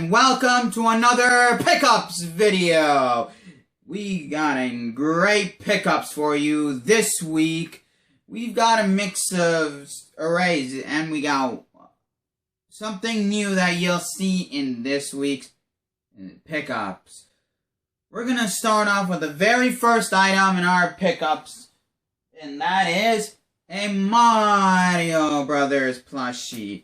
and welcome to another pickups video. We got a great pickups for you this week. We've got a mix of arrays and we got something new that you'll see in this week's pickups. We're gonna start off with the very first item in our pickups, and that is a Mario Brothers plushie.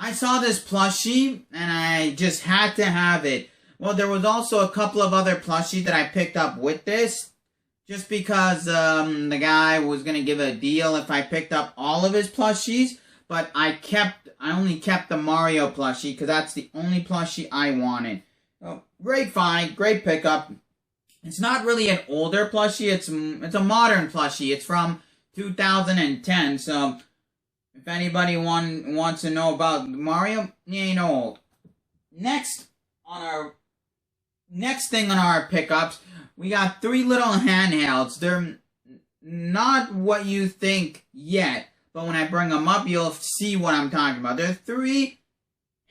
I saw this plushie and I just had to have it. Well, there was also a couple of other plushies that I picked up with this, just because the guy was gonna give a deal if I picked up all of his plushies. But I only kept the Mario plushie because that's the only plushie I wanted. So, great find, great pickup. It's not really an older plushie. It's a modern plushie. It's from 2010. So if anybody wants to know about Mario, he ain't old. Next thing on our pickups, we got three little handhelds. They're not what you think yet, but when I bring them up, you'll see what I'm talking about. They're three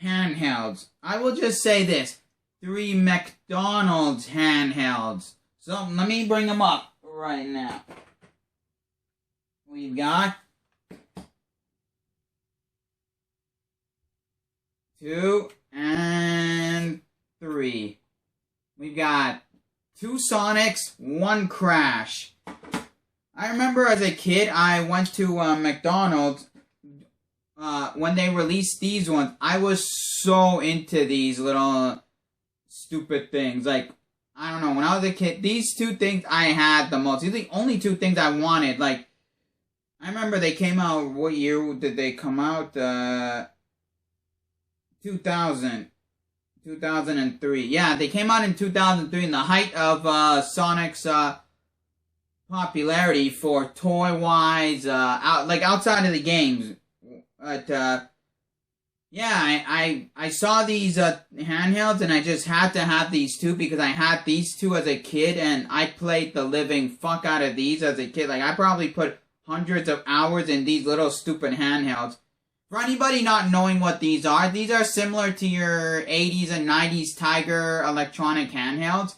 handhelds. I will just say this. 3 McDonald's handhelds. So let me bring them up right now. We've got 2 and 3. We've got 2 Sonics, 1 Crash. I remember as a kid, I went to McDonald's when they released these ones. I was so into these little stupid things. Like, I don't know, when I was a kid, these 2 things I had the most. These are the only 2 things I wanted. Like, I remember they came out, what year did they come out? 2003. Yeah, they came out in 2003 in the height of Sonic's popularity for toy-wise, outside of the games. But, yeah, I saw these handhelds and I just had to have these 2 because I had these 2 as a kid and I played the living fuck out of these as a kid. Like, I probably put hundreds of hours in these little stupid handhelds. For anybody not knowing what these are similar to your 80s and 90s Tiger electronic handhelds.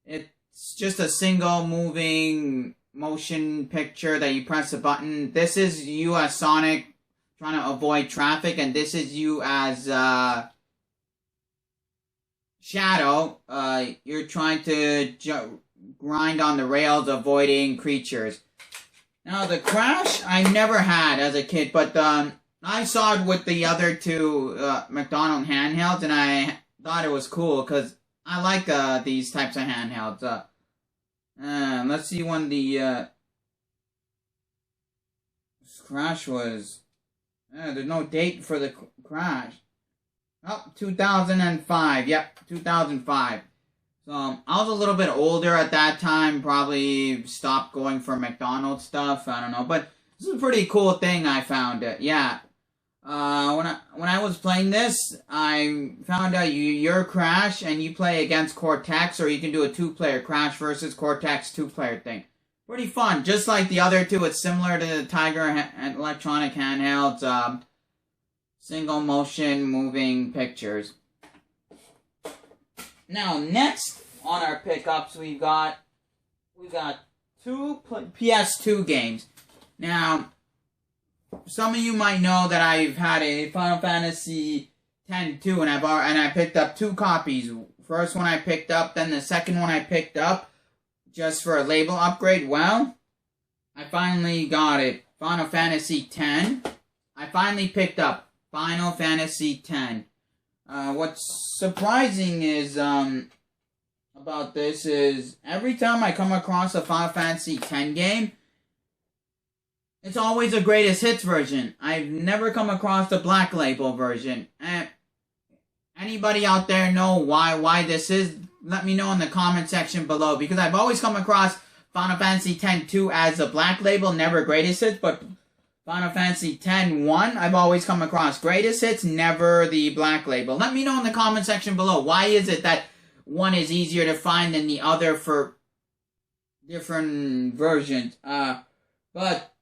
It's just a single moving motion picture that you press a button. This is you as Sonic trying to avoid traffic, and this is you as Shadow. You're trying to grind on the rails, avoiding creatures. Now, the Crash I never had as a kid, but I saw it with the other 2 McDonald's handhelds, and I thought it was cool because I like these types of handhelds. Let's see when the Crash was. There's no date for the Crash. Oh, 2005. Yep, 2005. So, I was a little bit older at that time. Probably stopped going for McDonald's stuff. I don't know. But this is a pretty cool thing I found. Yeah. When I was playing this, I found out you're Crash and you play against Cortex, or you can do a 2-player Crash versus Cortex 2-player thing. Pretty fun. Just like the other 2, it's similar to the Tiger electronic handhelds, single motion moving pictures. Now, next on our pickups, we got 2 PS2 games. Now, some of you might know that I've had a Final Fantasy X-2, and I picked up 2 copies. First one I picked up, then the second one I picked up just for a label upgrade. Well, I finally got it. Final Fantasy X. I finally picked up Final Fantasy X. What's surprising is about this is every time I come across a Final Fantasy X game, it's always a greatest hits version. I've never come across the Black Label version. Anybody out there know why this is? Let me know in the comment section below, because I've always come across Final Fantasy X-2 as a Black Label, never greatest hits, but Final Fantasy X-1, I've always come across greatest hits, never the Black Label. Let me know in the comment section below, why is it that one is easier to find than the other for different versions? But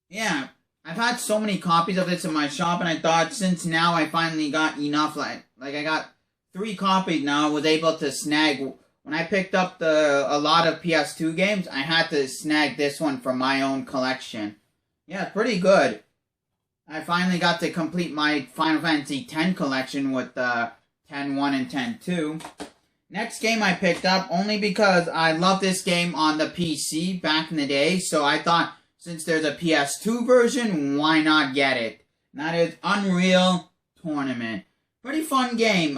yeah, I've had so many copies of this in my shop, and I thought since now I finally got enough, like I got 3 copies now, I was able to snag. When I picked up a lot of PS2 games, I had to snag this one for my own collection. Yeah, pretty good. I finally got to complete my Final Fantasy X collection with 10-1 and 10-2. Next game I picked up only because I love this game on the PC back in the day, so I thought since there's a PS2 version, why not get it? And that is Unreal Tournament. Pretty fun game.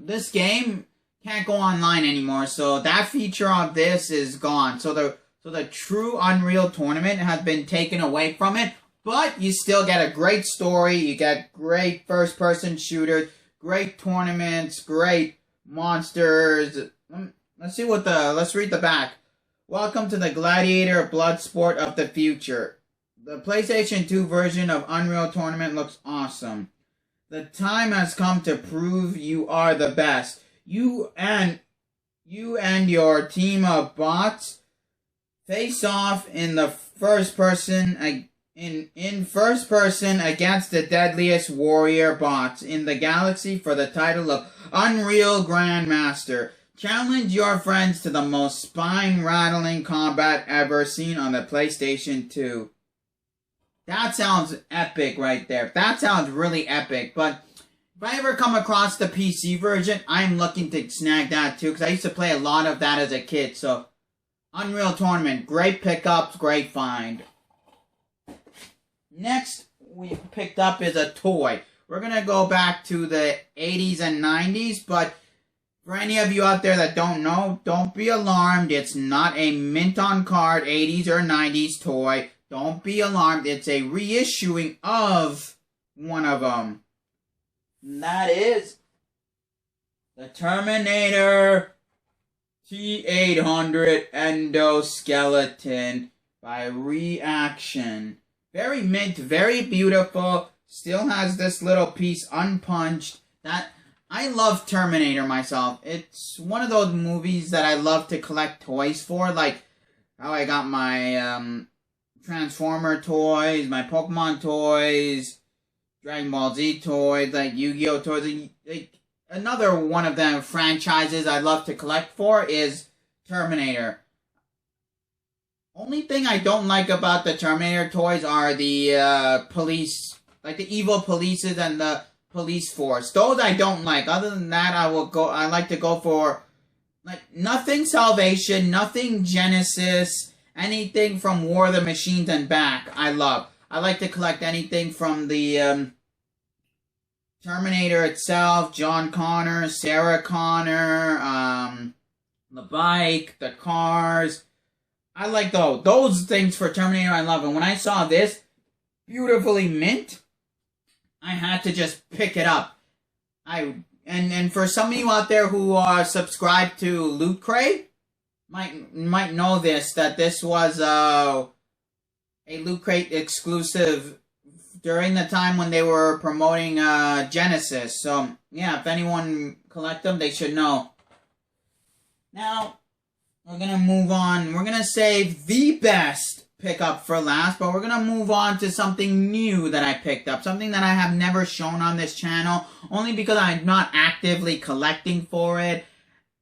This game can't go online anymore, so that feature of this is gone. So the true Unreal Tournament has been taken away from it, but you still get a great story, you get great first-person shooters, great tournaments, great monsters. Let's read the back. Welcome to the Gladiator Bloodsport of the future. The PlayStation 2 version of Unreal Tournament looks awesome. The time has come to prove you are the best. You and your team of bots face off in the first person against the deadliest warrior bots in the galaxy for the title of Unreal Grandmaster. Challenge your friends to the most spine-rattling combat ever seen on the PlayStation 2. That sounds epic right there. That sounds really epic, but if I ever come across the PC version, I'm looking to snag that too, because I used to play a lot of that as a kid, so Unreal Tournament, great pickups, great find. Next we picked up is a toy. We're going to go back to the 80s and 90s, but for any of you out there that don't know, don't be alarmed. It's not a mint-on-card 80s or 90s toy. Don't be alarmed. It's a reissuing of one of them. And that is the Terminator T-800 Endoskeleton by Reaction. Very mint, very beautiful. Still has this little piece unpunched. I love Terminator myself. It's one of those movies that I love to collect toys for. Like how I got my Transformer toys, my Pokemon toys, Dragon Ball Z toys, like Yu-Gi-Oh toys. Like, another one of them franchises I love to collect for is Terminator. Only thing I don't like about the Terminator toys are the police, like the evil polices and the police force. Those I don't like. Other than that, I like to go for like nothing Salvation, nothing Genesis, anything from War of the Machines and back. I love. I like to collect anything from the Terminator itself, John Connor, Sarah Connor, the bike, the cars. I like those things for Terminator. I love. And when I saw this beautifully mint, I had to just pick it up. And for some of you out there who are subscribed to Loot Crate, might know this, that this was a Loot Crate exclusive during the time when they were promoting Genesis. So yeah, if anyone collect them, they should know. Now we're gonna move on. We're gonna save the best pickup for last, but we're gonna move on to something new that I picked up, something that I have never shown on this channel, only because I'm not actively collecting for it.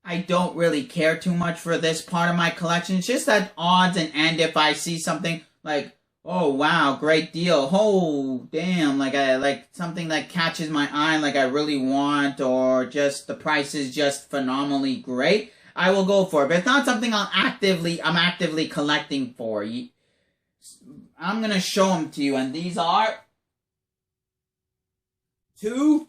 I don't really care too much for this part of my collection. It's just that odds and end if I see something like, oh wow, great deal, oh damn, like something that catches my eye, like I really want, or just the price is just phenomenally great, I will go for it. But it's not something I'm actively collecting for. I'm gonna show them to you, and these are 2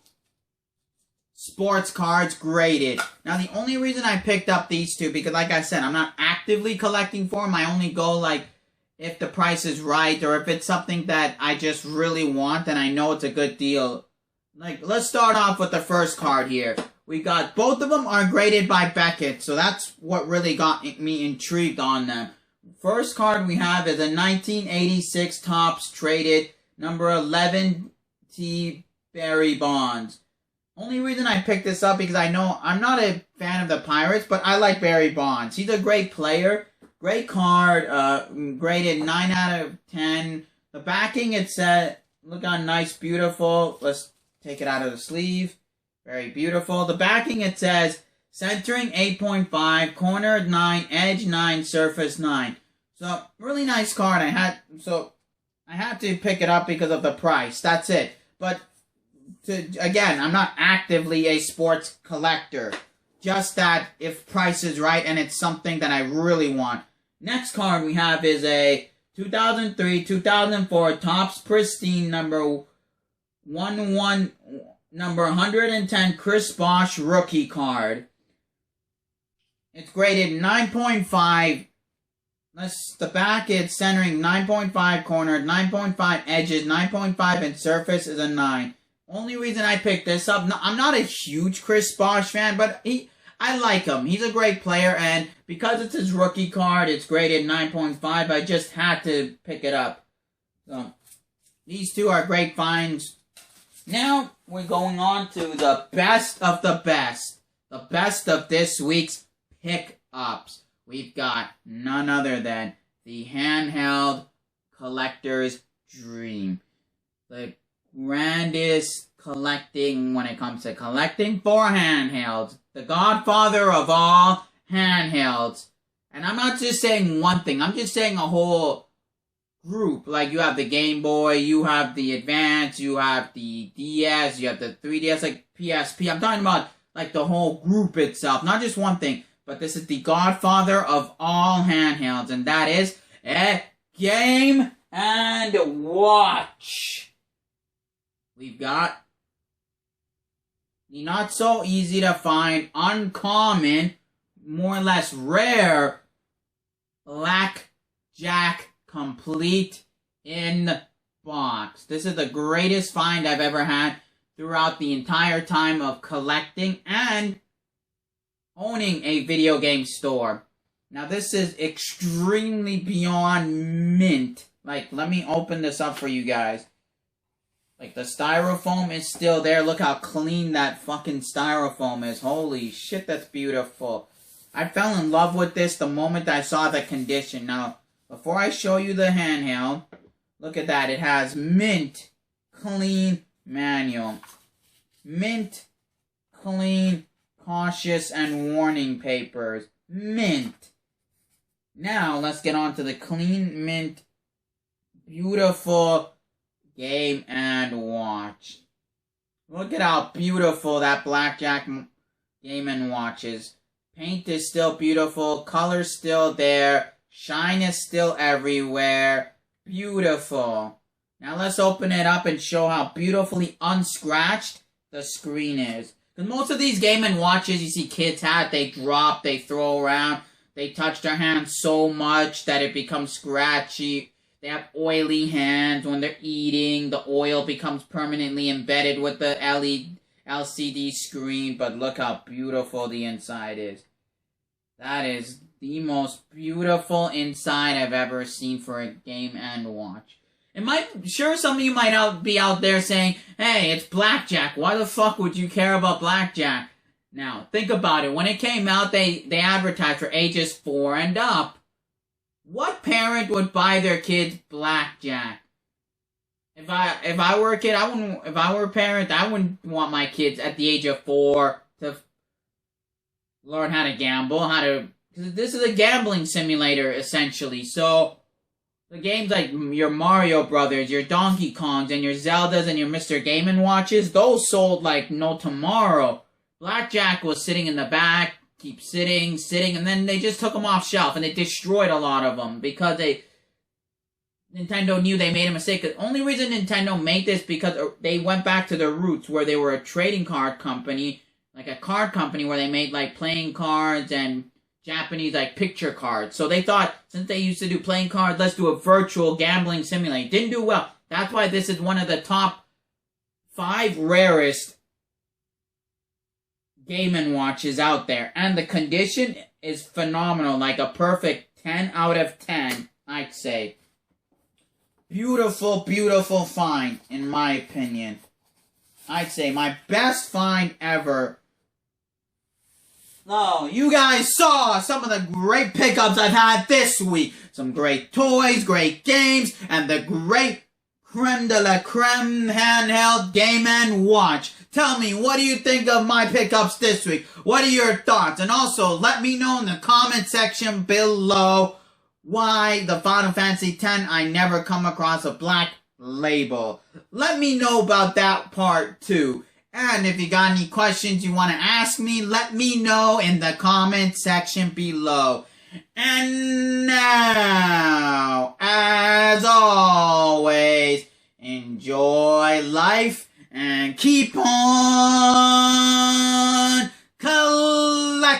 sports cards graded. Now the only reason I picked up these 2, because like I said, I'm not actively collecting for them. I only go like if the price is right, or if it's something that I just really want and I know it's a good deal. Like, let's start off with the first card here. We got, both of them are graded by Beckett, so that's what really got me intrigued on them. First card we have is a 1986 Topps traded number 11 T Barry Bonds. Only reason I picked this up because I know I'm not a fan of the Pirates, but I like Barry Bonds. He's a great player, great card, graded 9 out of 10. The backing, it said, look how nice, beautiful. Let's take it out of the sleeve. Very beautiful. The backing, it says, centering 8.5, corner 9, edge 9, surface 9. So, really nice card. I had to pick it up because of the price. That's it. But, again, I'm not actively a sports collector. Just that if price is right and it's something that I really want. Next card we have is a 2003-2004 Topps Pristine number 110 Chris Bosh rookie card. It's graded 9.5. The back is centering 9.5 corner, 9.5 edges, 9.5 and surface is a 9. Only reason I picked this up, I'm not a huge Chris Bosh fan, but I like him. He's a great player, and because it's his rookie card, it's graded 9.5. I just had to pick it up. So, these two are great finds. Now, we're going on to the best of the best. The best of this week's pickups. We've got none other than the handheld collector's dream. The grandest collecting when it comes to collecting for handhelds. The godfather of all handhelds. And I'm not just saying one thing. I'm just saying a whole group. Like, you have the Game Boy, you have the Advance, you have the DS, you have the 3DS, like PSP. I'm talking about, like, the whole group itself. Not just one thing. But this is the godfather of all handhelds. And that is a Game & Watch. We've got the not so easy to find, uncommon, more or less rare, Blackjack complete in box. This is the greatest find I've ever had throughout the entire time of collecting and owning a video game store. Now this is extremely beyond mint. Like, let me open this up for you guys. Like, the styrofoam is still there. Look how clean that fucking styrofoam is. Holy shit, that's beautiful. I fell in love with this the moment I saw the condition. Now, before I show you the handheld, look at that. It has mint, clean manual. Mint, clean, cautious, and warning papers. Mint. Now, let's get on to the clean, mint, beautiful Game & Watch. Look at how beautiful that Blackjack Game & Watch is. Paint is still beautiful. Color's still there. Shine is still everywhere. Beautiful. Now let's open it up and show how beautifully unscratched the screen is. Because most of these Game & Watches you see kids have, they drop, they throw around. They touch their hands so much that it becomes scratchy. They have oily hands when they're eating. The oil becomes permanently embedded with the LCD screen. But look how beautiful the inside is. That is the most beautiful inside I've ever seen for a Game & Watch. Sure, some of you might be out there saying, hey, it's Blackjack. Why the fuck would you care about Blackjack? Now, think about it. When it came out, they advertised for ages 4 and up. What parent would buy their kids Blackjack? If I were a kid, if I were a parent, I wouldn't want my kids at the age of 4 to learn how to gamble, because this is a gambling simulator, essentially. So, the games like your Mario Brothers, your Donkey Kongs, and your Zeldas, and your Mr. Game & Watches, those sold like no tomorrow. Blackjack was sitting in the back, keep sitting, and then they just took them off shelf, and they destroyed a lot of them, because Nintendo knew they made a mistake. The only reason Nintendo made this because they went back to their roots, where they were a trading card company, like a card company where they made like playing cards and Japanese like picture cards. So they thought, since they used to do playing cards, let's do a virtual gambling simulator. Didn't do well. That's why this is one of the top 5 rarest Game & Watches out there. And the condition is phenomenal. Like a perfect 10 out of 10, I'd say. Beautiful, beautiful find, in my opinion. I'd say my best find ever. Oh, you guys saw some of the great pickups I've had this week. some great toys, great games, and the great creme de la creme handheld Game & Watch. Tell me, what do you think of my pickups this week? What are your thoughts? And also, let me know in the comment section below why the Final Fantasy X I never come across a black label. Let me know about that part too. And if you got any questions you want to ask me, let me know in the comment section below. And now, as always, enjoy life and keep on collecting.